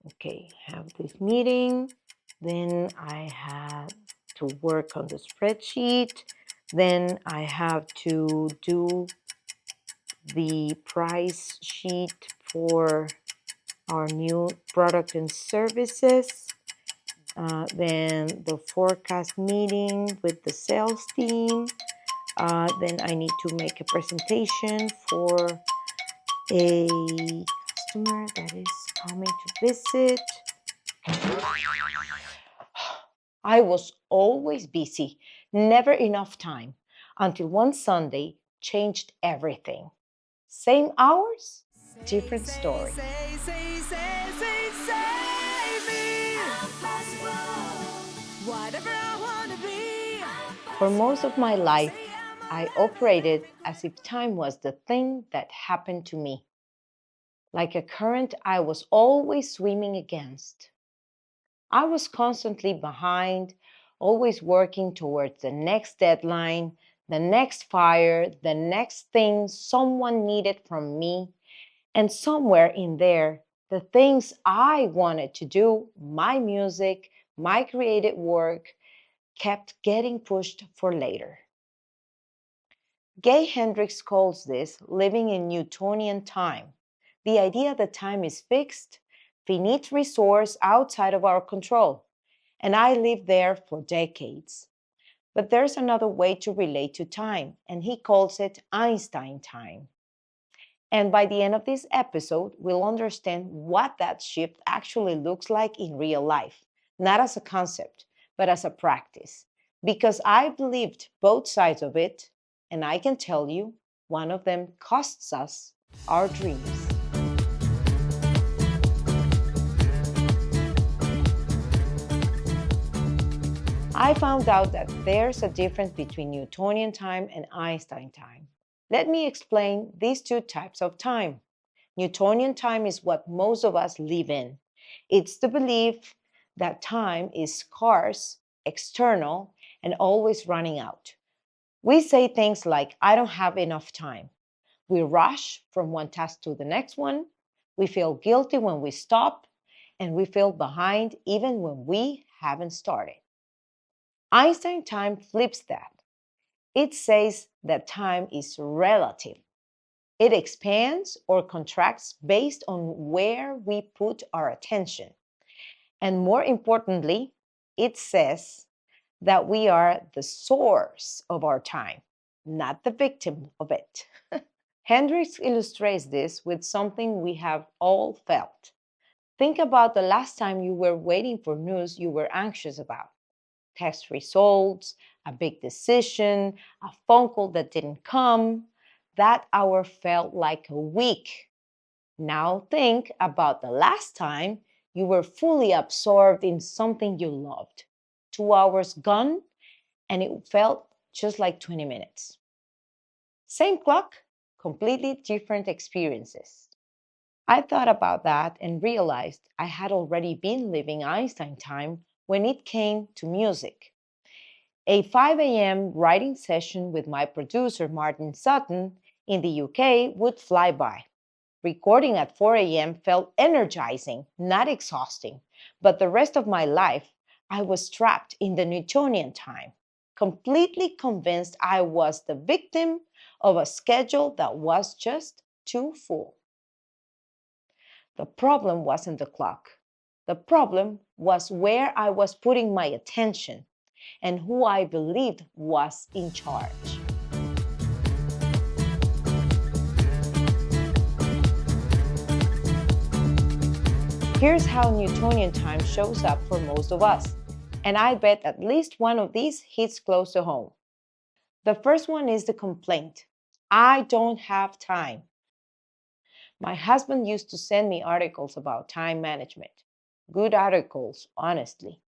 Okay, have this meeting. Then I have to work on the spreadsheet. Then I have to do the price sheet for our new product and services. Then the forecast meeting with the sales team. Then I need to make a presentation for a customer that is coming to visit. I was always busy, never enough time, until one Sunday changed everything. Same hours, different story. For most of my life, I operated as if time was the thing that happened to me. Like a current I was always swimming against. I was constantly behind, always working towards the next deadline, the next fire, the next thing someone needed from me. And somewhere in there, the things I wanted to do, my music, my creative work, kept getting pushed for later. Gay Hendricks calls this living in Newtonian time. The idea that time is fixed, finite resource outside of our control. And I lived there for decades. But there's another way to relate to time, and he calls it Einstein time. And by the end of this episode, we'll understand what that shift actually looks like in real life, not as a concept, but as a practice. Because I've lived both sides of it, and I can tell you, one of them costs us our dreams. I found out that there's a difference between Newtonian time and Einstein time. Let me explain these two types of time. Newtonian time is what most of us live in. It's the belief that time is scarce, external, and always running out. We say things like, I don't have enough time. We rush from one task to the next one. We feel guilty when we stop, and we feel behind even when we haven't started. Einstein time flips that. It says that time is relative. It expands or contracts based on where we put our attention. And more importantly, it says that we are the source of our time, not the victim of it. Hendricks illustrates this with something we have all felt. Think about the last time you were waiting for news you were anxious about. Test results, a big decision, a phone call that didn't come. That hour felt like a week. Now think about the last time you were fully absorbed in something you loved. 2 hours gone, and it felt just like 20 minutes. Same clock, completely different experiences. I thought about that and realized I had already been living Einstein time when it came to music. A 5 a.m. writing session with my producer, Martin Sutton, in the UK would fly by. Recording at 4 a.m. felt energizing, not exhausting, but the rest of my life, I was trapped in the Newtonian time, completely convinced I was the victim of a schedule that was just too full. The problem wasn't the clock. The problem was where I was putting my attention and who I believed was in charge. Here's how Newtonian time shows up for most of us, and I bet at least one of these hits close to home. The first one is the complaint. I don't have time. My husband used to send me articles about time management. Good articles, honestly.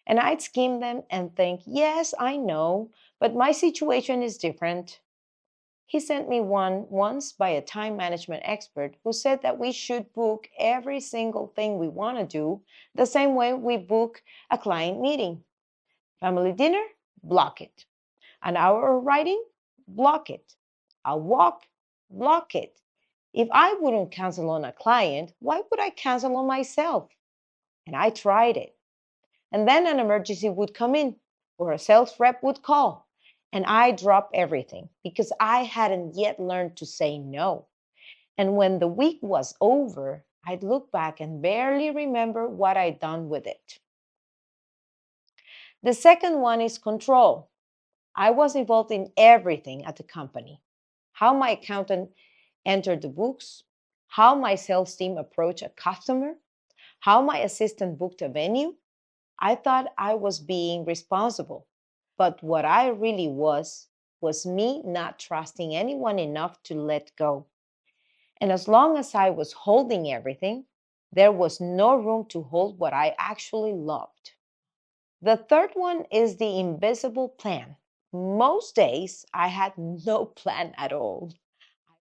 And I'd skim them and think, yes, I know, but my situation is different. He sent me one once by a time management expert who said that we should book every single thing we want to do the same way we book a client meeting. Family dinner? Block it. An hour of writing? Block it. A walk? Block it. If I wouldn't cancel on a client, why would I cancel on myself? And I tried it. And then an emergency would come in, or a sales rep would call. And I dropped everything because I hadn't yet learned to say no. And when the week was over, I'd look back and barely remember what I'd done with it. The second one is control. I was involved in everything at the company: how my accountant entered the books, how my sales team approached a customer, how my assistant booked a venue. I thought I was being responsible, but what I really was me not trusting anyone enough to let go. And as long as I was holding everything, there was no room to hold what I actually loved. The third one is the invisible plan. Most days, I had no plan at all.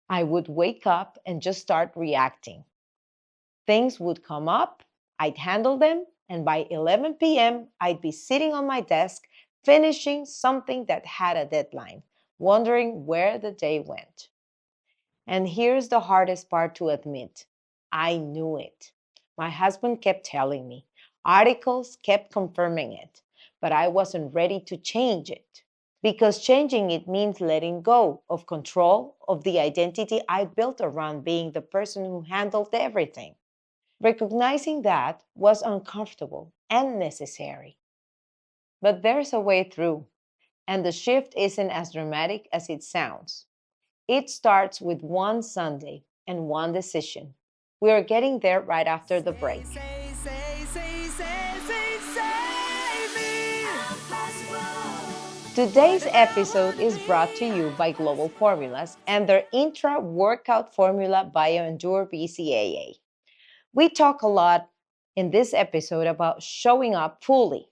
I would wake up and just start reacting. Things would come up, I'd handle them, and by 11 p.m., I'd be sitting on my desk finishing something that had a deadline, wondering where the day went. And here's the hardest part to admit: I knew it. My husband kept telling me, articles kept confirming it, but I wasn't ready to change it. Because changing it means letting go of control of the identity I built around being the person who handled everything. Recognizing that was uncomfortable and necessary. But there's a way through, and the shift isn't as dramatic as it sounds. It starts with one Sunday and one decision. We are getting there right after the break. Today's episode is brought to you by Global Formulas and their intra-workout formula BioEndure BCAA. We talk a lot in this episode about showing up fully,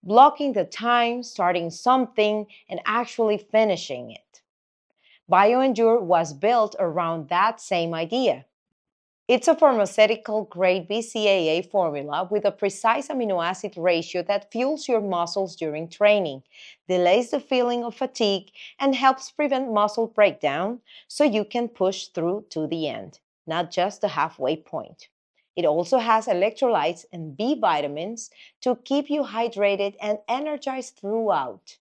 blocking the time, starting something, and actually finishing it. BioEndure was built around that same idea. It's a pharmaceutical-grade BCAA formula with a precise amino acid ratio that fuels your muscles during training, delays the feeling of fatigue, and helps prevent muscle breakdown so you can push through to the end, not just the halfway point. It also has electrolytes and B vitamins to keep you hydrated and energized throughout.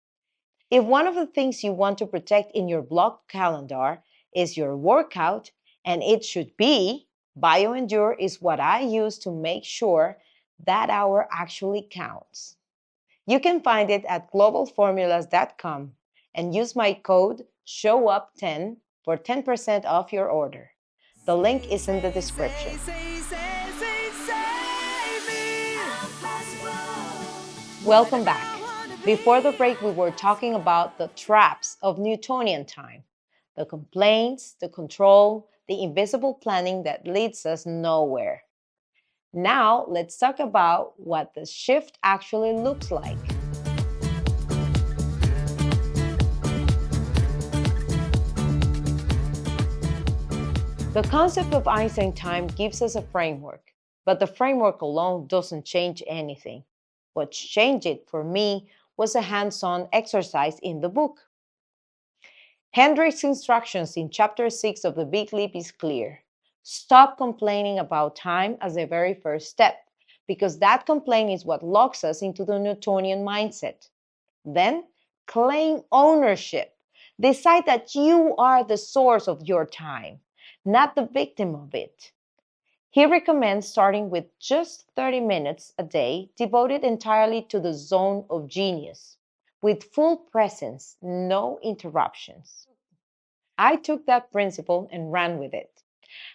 If one of the things you want to protect in your blocked calendar is your workout, and it should be, BioEndure is what I use to make sure that hour actually counts. You can find it at globalformulas.com and use my code SHOWUP10 for 10% off your order. The link is in the description. Welcome back. Before the break, we were talking about the traps of Newtonian time: the complaints, the control, the invisible planning that leads us nowhere. Now, let's talk about what the shift actually looks like. The concept of Einstein time gives us a framework, but the framework alone doesn't change anything. What changed it for me was a hands-on exercise in the book. Hendricks' instructions in chapter 6 of The Big Leap is clear. Stop complaining about time as the very first step, because that complaint is what locks us into the Newtonian mindset. Then, claim ownership. Decide that you are the source of your time, not the victim of it. He recommends starting with just 30 minutes a day devoted entirely to the zone of genius, with full presence, no interruptions. I took that principle and ran with it.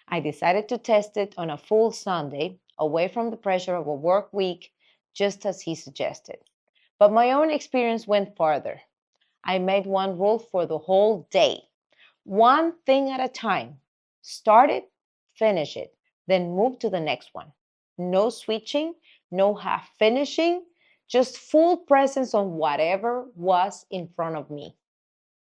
I decided to test it on a full Sunday, away from the pressure of a work week, just as he suggested. But my own experience went farther. I made one rule for the whole day: one thing at a time. Start it, finish it, then move to the next one. No switching, no half finishing, just full presence on whatever was in front of me.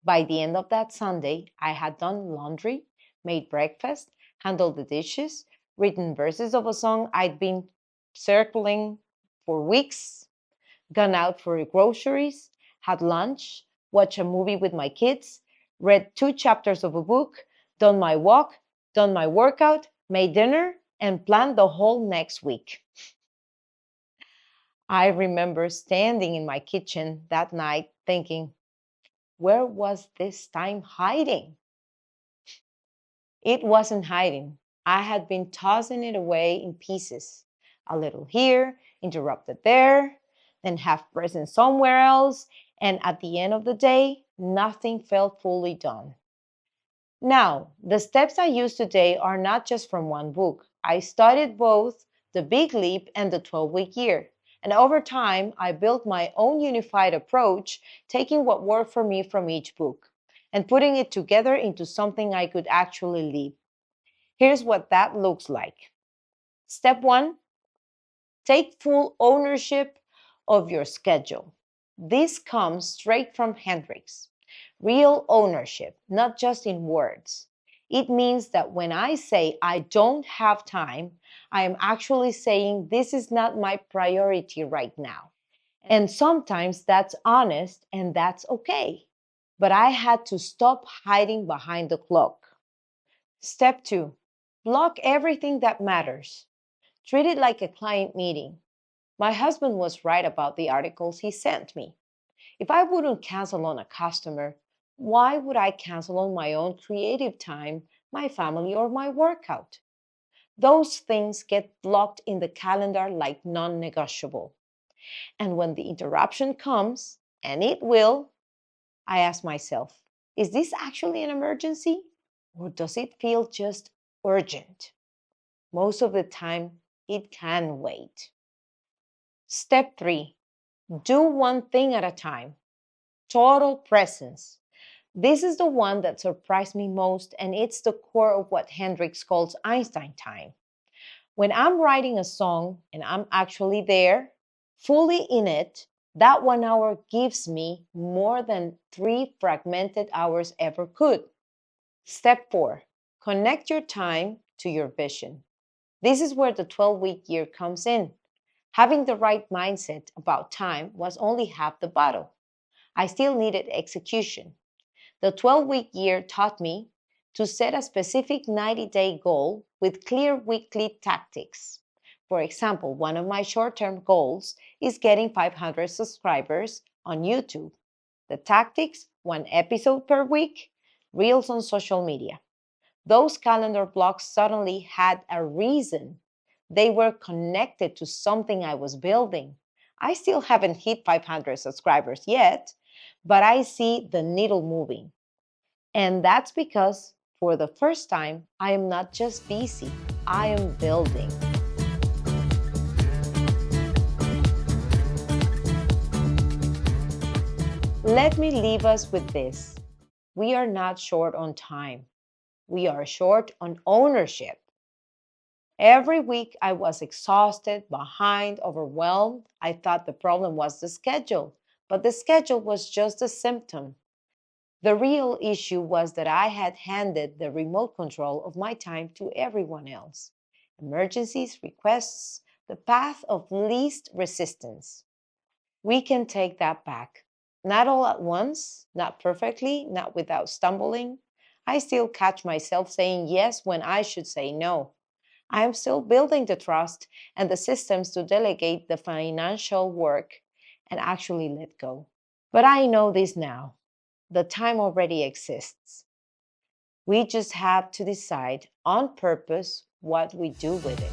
By the end of that Sunday, I had done laundry, made breakfast, handled the dishes, written verses of a song I'd been circling for weeks, gone out for groceries, had lunch, watched a movie with my kids, read 2 chapters of a book, done my walk, done my workout, made dinner, and planned the whole next week. I remember standing in my kitchen that night thinking, where was this time hiding? It wasn't hiding. I had been tossing it away in pieces, a little here, interrupted there, then half present somewhere else, and at the end of the day, nothing felt fully done. Now, the steps I use today are not just from one book. I studied both The Big Leap and the 12-week year. And over time, I built my own unified approach, taking what worked for me from each book and putting it together into something I could actually live. Here's what that looks like. Step one, take full ownership of your schedule. This comes straight from Hendricks. Real ownership, not just in words. It means that when I say I don't have time, I am actually saying this is not my priority right now. And sometimes that's honest and that's okay. But I had to stop hiding behind the clock. Step two, block everything that matters. Treat it like a client meeting. My husband was right about the articles he sent me. If I wouldn't cancel on a customer, why would I cancel on my own creative time, my family, or my workout? Those things get blocked in the calendar like non negotiable. And when the interruption comes, and it will, I ask myself, is this actually an emergency? Or does it feel just urgent? Most of the time, it can wait. Step three, do one thing at a time. Total presence. This is the one that surprised me most, and it's the core of what Hendricks calls Einstein Time. When I'm writing a song and I'm actually there, fully in it, that 1 hour gives me more than 3 fragmented hours ever could. Step four, connect your time to your vision. This is where the 12-week year comes in. Having the right mindset about time was only half the battle. I still needed execution. The 12-week year taught me to set a specific 90-day goal with clear weekly tactics. For example, one of my short-term goals is getting 500 subscribers on YouTube. The tactics, one episode per week, reels on social media. Those calendar blocks suddenly had a reason. They were connected to something I was building. I still haven't hit 500 subscribers yet, but I see the needle moving. And that's because for the first time, I am not just busy, I am building. Let me leave us with this. We are not short on time. We are short on ownership. Every week I was exhausted, behind, overwhelmed. I thought the problem was the schedule, but the schedule was just a symptom. The real issue was that I had handed the remote control of my time to everyone else. Emergencies, requests, the path of least resistance. We can take that back. Not all at once, not perfectly, not without stumbling. I still catch myself saying yes when I should say no. I am still building the trust and the systems to delegate the financial work and actually let go. But I know this now. The time already exists. We just have to decide on purpose what we do with it.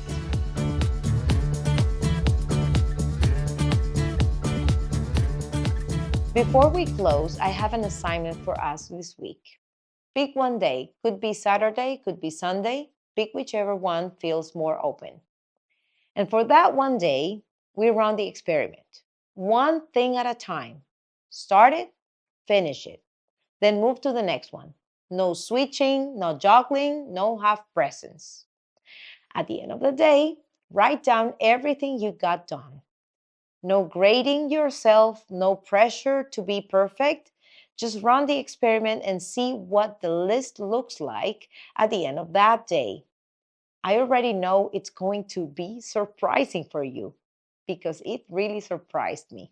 Before we close, I have an assignment for us this week. Pick one day. Could be Saturday, could be Sunday. Pick whichever one feels more open. And for that one day, we run the experiment. One thing at a time. Start it, finish it. Then move to the next one. No switching, no juggling, no half presence. At the end of the day, write down everything you got done. No grading yourself, no pressure to be perfect. Just run the experiment and see what the list looks like at the end of that day. I already know it's going to be surprising for you because it really surprised me.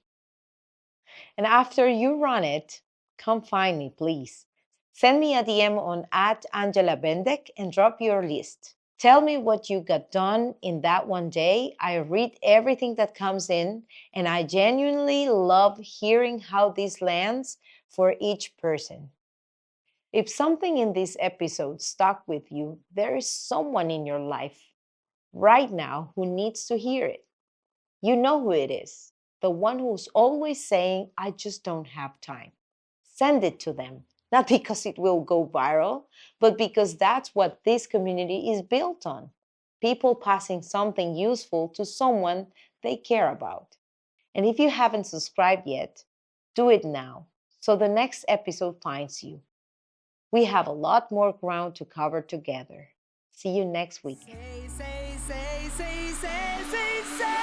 And after you run it, come find me, please. Send me a DM on @Angela Bendeck and drop your list. Tell me what you got done in that one day. I read everything that comes in, and I genuinely love hearing how this lands for each person. If something in this episode stuck with you, there is someone in your life right now who needs to hear it. You know who it is, the one who's always saying, I just don't have time. Send it to them, not because it will go viral, but because that's what this community is built on. People passing something useful to someone they care about. And if you haven't subscribed yet, do it now so the next episode finds you. We have a lot more ground to cover together. See you next week. Say, say, say, say, say, say, say.